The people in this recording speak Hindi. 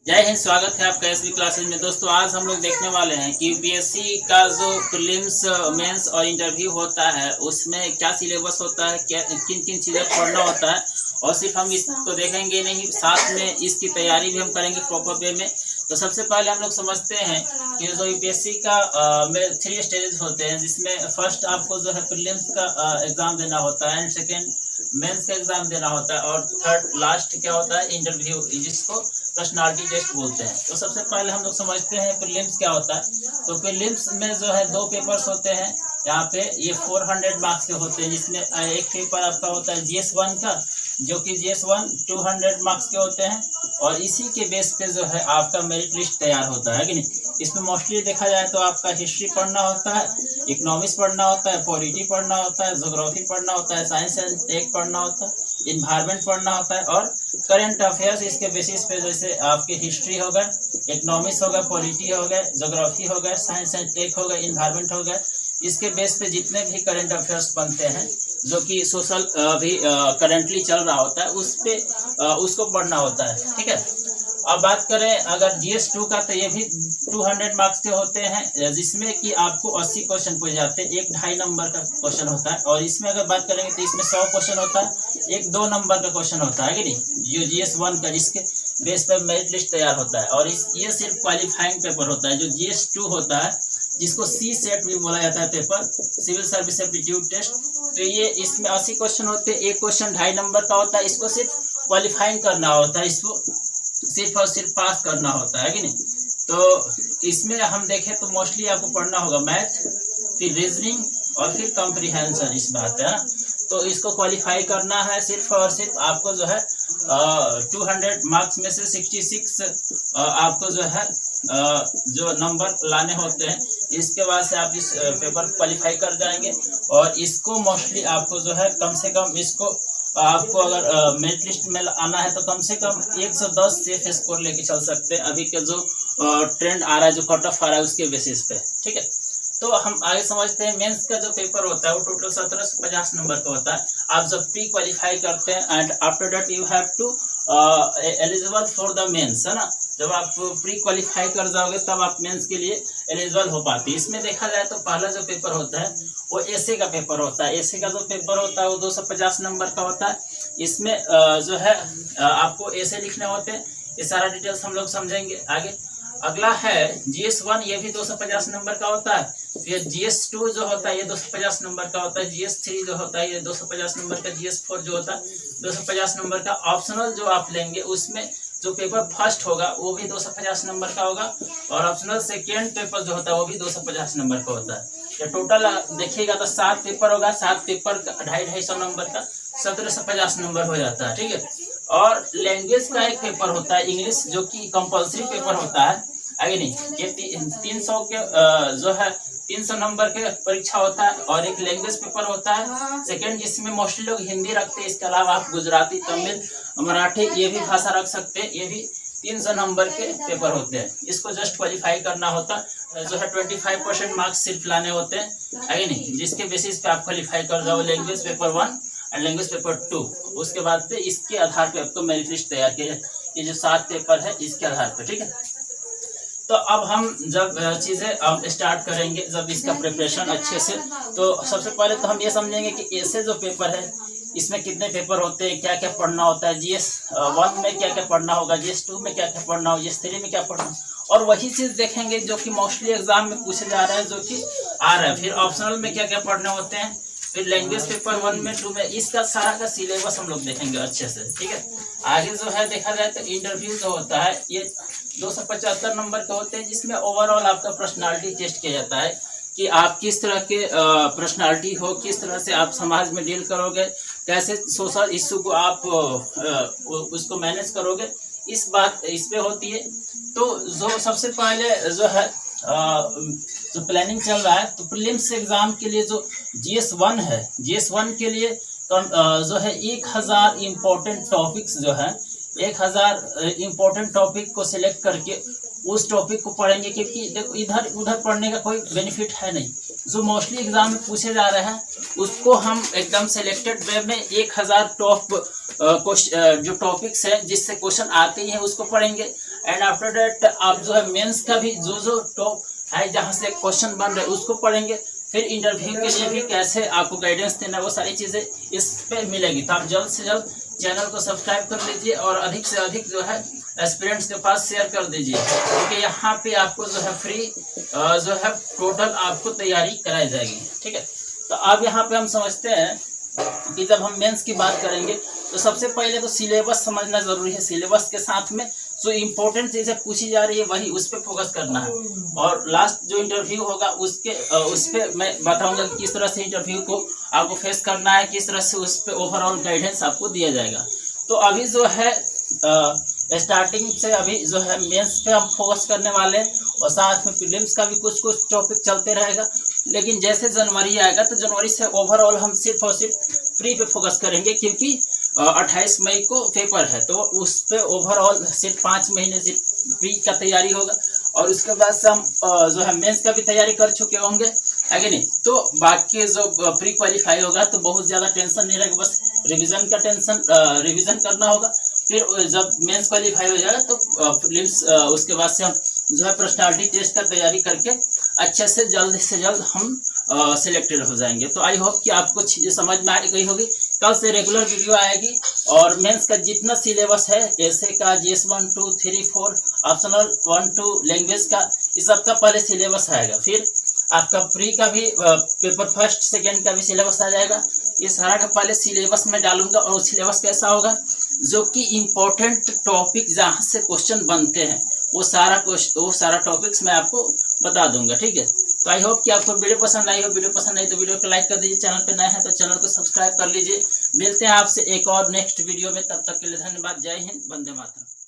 जय हिंद। स्वागत है आपका एसबी क्लासेज में। दोस्तों आज हम लोग देखने वाले हैं कि यूपीएससी का जो प्रीलिम्स मेंस और इंटरव्यू होता है उसमें क्या सिलेबस होता है, क्या किन किन चीज़ें पढ़ना होता है। और सिर्फ हम इसको देखेंगे नहीं, साथ में इसकी तैयारी भी हम करेंगे प्रॉपर वे में। तो सबसे पहले हम लोग समझते हैं कि जो यूपीएससी का में 3 स्टेजेस होते हैं, जिसमें फर्स्ट आपको जो है प्रीलिम्स का एग्ज़ाम देना होता है, एंड सेकेंड मेंस का एग्ज़ाम देना होता है, और थर्ड लास्ट क्या होता है, इंटरव्यू, जिसको पर्सनालिटी टेस्ट बोलते हैं। तो सबसे पहले हम लोग समझते हैं प्रीलिम्स क्या होता है। तो प्रीलिम्स में जो है 2 पेपर्स होते हैं। यहाँ पे ये 400 मार्क्स के होते हैं, जिसमें एक पेपर आपका होता है GS1 का, जो कि GS1 200 मार्क्स के होते हैं। और इसी के बेस पे जो है आपका मेरिट लिस्ट तैयार होता है कि नहीं। इसमें मोस्टली देखा जाए तो आपका हिस्ट्री पढ़ना होता है, इकोनॉमिक्स पढ़ना होता है, पॉलिटी पढ़ना होता है, ज्योग्राफी पढ़ना होता है, साइंस एंड टेक पढ़ना होता है, इन्वायरमेंट पढ़ना होता है, और करंट अफेयर्स इसके बेसिस पे जैसे आपके हिस्ट्री हो गए, इकोनॉमिक्स हो गए, पॉलिटी हो गए, ज्योग्राफी हो गए, साइंस एंड टेक हो गए, इन्वायरमेंट हो गए, इसके बेस पे जितने भी करंट अफेयर्स बनते हैं जो कि सोशल भी करंटली चल रहा होता है, उस पे उसको पढ़ना होता है। ठीक है। अब बात करें अगर GS2 का, तो ये भी 200 मार्क्स के होते हैं, जिसमें कि आपको 80 क्वेश्चन पूछे जाते हैं। 1-2.5 नंबर का क्वेश्चन होता है। और इसमें अगर बात करेंगे तो इसमें 100 क्वेश्चन होता है, 1-2 नंबर का क्वेश्चन होता है कि नहीं, जो GS1 का, जिसके बेस पर मेरिट लिस्ट तैयार होता है। और ये सिर्फ क्वालिफाइंग पेपर होता है। जो GS2 होता है, जिसको C-सेट भी बोला जाता है paper, civil service aptitude test, तो ये इसमें 80 क्वेश्चन होते हैं। एक क्वेश्चन 2.5 नंबर का होता है। इसको सिर्फ क्वालिफाइंग करना होता है, इसको सिर्फ और सिर्फ पास करना होता है कि नहीं। तो इसमें हम देखें तो मोस्टली आपको पढ़ना होगा मैथ, फिर रीजनिंग और फिर कॉम्प्रिहेंशन, इस बात है। तो इसको क्वालिफाई करना है सिर्फ और सिर्फ आपको जो है 200 मार्क्स में से 66 आपको जो है जो नंबर लाने होते हैं। इसके बाद से आप इस पेपर क्वालिफाई कर जाएंगे। और इसको मोस्टली आपको जो है कम से कम इसको आपको अगर मेरिट लिस्ट में आना है तो कम से कम 110 से स्कोर लेके चल सकते हैं। अभी के जो ट्रेंड आ रहा है, जो कट ऑफ आ रहा है, उसके बेसिस पे। ठीक है। तो हम आगे समझते हैं मेंस का जो पेपर होता है वो टोटल 1750 नंबर का होता है। आप जब प्री क्वालिफाई करते हैं and after that you have to eligible for the mains, है ना। जब आप प्री क्वालिफाई कर जाओगे तब आप मेंस के लिए एलिजिबल हो पाते हैं। इसमें देखा जाए तो पहला जो पेपर होता है वो एसे का पेपर होता है। एसे का जो पेपर होता है वो 250 नंबर का होता है। इसमें जो है आपको एसे लिखने होते हैं। ये सारा डिटेल्स हम लोग समझेंगे आगे। अगला है GS1, ये भी 250 नंबर का होता है। फिर GS2 जो होता है ये 250 नंबर का होता है। GS3 जो होता है ये 250 नंबर का। GS4 जो होता है 250 नंबर का। ऑप्शनल जो आप लेंगे उसमें जो पेपर फर्स्ट होगा वो भी 250 नंबर का होगा, और ऑप्शनल सेकेंड पेपर जो होता है वो भी 250 नंबर का होता है। तो टोटल देखिएगा तो 7 पेपर होगा। 7 पेपर का 250 नंबर का 1750 नंबर हो जाता है। ठीक है। और लैंग्वेज का एक पेपर होता है इंग्लिश, जो कि कंपलसरी पेपर होता है, आगे नहीं। ये 300 के जो है 300 नंबर के परीक्षा होता है। और एक लैंग्वेज पेपर होता है सेकंड, जिसमें मोस्टली लोग हिंदी रखते हैं। इसके अलावा आप गुजराती, तमिल, मराठी ये भी भाषा रख सकते हैं। ये भी 300 नंबर के पेपर होते हैं। इसको जस्ट क्वालिफाई करना होता है। जो है 25% मार्क्स सिर्फ लाने होते हैं, आगे नहीं, जिसके बेसिस पे आप क्वालिफाई कर जाओ लैंग्वेज पेपर 1 और लैंग्वेज पेपर 2। उसके बाद पे इसके आधार पे आपको मेरिट लिस्ट तैयार किया जाए। ये जो 7 पेपर है इसके आधार पे। ठीक है। तो अब हम जब चीज़ें स्टार्ट करेंगे, जब इसका प्रिपरेशन अच्छे से, तो सबसे पहले तो हम ये समझेंगे कि ऐसे जो पेपर है इसमें कितने पेपर होते हैं, क्या क्या पढ़ना होता है। GS1 में क्या क्या पढ़ना होगा, GS2 में क्या क्या पढ़ना होगा, GS3 में क्या पढ़ना, और वही चीज़ देखेंगे जो कि मोस्टली एग्जाम में पूछे जा रहे हैं, जो कि आ रहा है। फिर ऑप्शनल में क्या क्या पढ़ने होते हैं, फिर लैंग्वेज पेपर 1 में 2 में, इसका सारा का सिलेबस हम लोग देखेंगे अच्छे से। ठीक है। आगे जो है देखा जाए तो इंटरव्यू जो होता है ये 275 नंबर के होते हैं, जिसमें ओवरऑल आपका पर्सनालिटी टेस्ट किया जाता है कि आप किस तरह के पर्सनालिटी हो, किस तरह से आप समाज में डील करोगे, कैसे सोशल इश्यू को आप उसको मैनेज करोगे, इस पे होती है। तो जो सबसे पहले जो है जो प्लानिंग चल रहा है, तो प्रीलिम्स एग्जाम के लिए जो GS1 है, GS1 के लिए जो है 1000 इम्पोर्टेंट टॉपिक्स जो है 1000 इम्पोर्टेंट टॉपिक को सिलेक्ट करके उस टॉपिक को पढ़ेंगे। क्योंकि देखो इधर उधर पढ़ने का कोई बेनिफिट है नहीं। जो मोस्टली एग्जाम में पूछे जा रहे हैं उसको हम एकदम सिलेक्टेड वे में 1000 टॉप जो टॉपिक्स हैं जिससे क्वेश्चन आते ही हैं उसको पढ़ेंगे। एंड आफ्टर दैट आप जो है मेंस का भी जो टॉप है जहाँ से क्वेश्चन बन रहे उसको पढ़ेंगे। फिर इंटरव्यू के लिए भी कैसे आपको गाइडेंस देना है वो सारी चीज़ें इस पे मिलेगी। तो आप जल्द से जल्द चैनल को सब्सक्राइब कर लीजिए और अधिक से अधिक जो है एस्पिरेंट्स के पास शेयर कर दीजिए, क्योंकि यहाँ पे आपको जो है फ्री जो है टोटल आपको तैयारी कराई जाएगी। ठीक है, तो अब यहाँ पे हम समझते हैं कि जब हम मेंस की बात करेंगे तो सबसे पहले तो सिलेबस समझना जरूरी है। सिलेबस के साथ में जो इम्पोर्टेंट चीज़ें पूछी जा रही है वही उस पर फोकस करना है। और लास्ट जो इंटरव्यू होगा उस पर मैं बताऊंगा कि किस तरह से इंटरव्यू को आपको फेस करना है, किस तरह से उस पर ओवरऑल गाइडेंस आपको दिया जाएगा। तो अभी जो है स्टार्टिंग से अभी जो है मेंस पे हम फोकस करने वाले हैं और साथ में प्रीलिम्स का भी कुछ कुछ टॉपिक चलते रहेगा। लेकिन जैसे जनवरी आएगा तो जनवरी से ओवरऑल हम सिर्फ और सिर्फ प्री पे फोकस करेंगे, क्योंकि 28 मई को पेपर है तो उस पे ओवरऑल सिर्फ 5 महीने सिर्फ प्री का तैयारी होगा और उसके बाद से हम जो है मेंस का भी तैयारी कर चुके होंगे, है कि नहीं। तो बाकी जो प्री क्वालिफाई होगा तो बहुत ज़्यादा टेंशन नहीं रहेगा, बस रिवीजन का रिवीजन करना होगा। फिर जब मेंस क्वालिफाई हो जाएगा तो प्रीलिम्स उसके बाद से हम जो है पर्सनालिटी टेस्ट का तैयारी करके अच्छे से जल्द हम सिलेक्टेड हो जाएंगे। तो आई होप कि आपको चीज़ें समझ में आ गई होगी। कल से रेगुलर वीडियो आएगी और मेंस का जितना सिलेबस है ऐसे का GS 1 2 3 4 ऑप्शनल 1 2 लैंग्वेज का इस सब का पहले सिलेबस आएगा। फिर आपका प्री का भी पेपर फर्स्ट सेकेंड का भी सिलेबस आ जाएगा। ये सारा का पहले सिलेबस में डालूंगा और सिलेबस कैसा होगा जो कि इम्पोर्टेंट टॉपिक जहाँ से क्वेश्चन बनते हैं वो सारा टॉपिक्स मैं आपको बता दूंगा। ठीक है, तो आई होप कि आपको वीडियो पसंद आई हो। वीडियो पसंद आई तो वीडियो को लाइक कर दीजिए, चैनल पे नए हैं तो चैनल को सब्सक्राइब कर लीजिए। मिलते हैं आपसे एक और नेक्स्ट वीडियो में, तब तक के लिए धन्यवाद। जय हिंद, वंदे मातरम।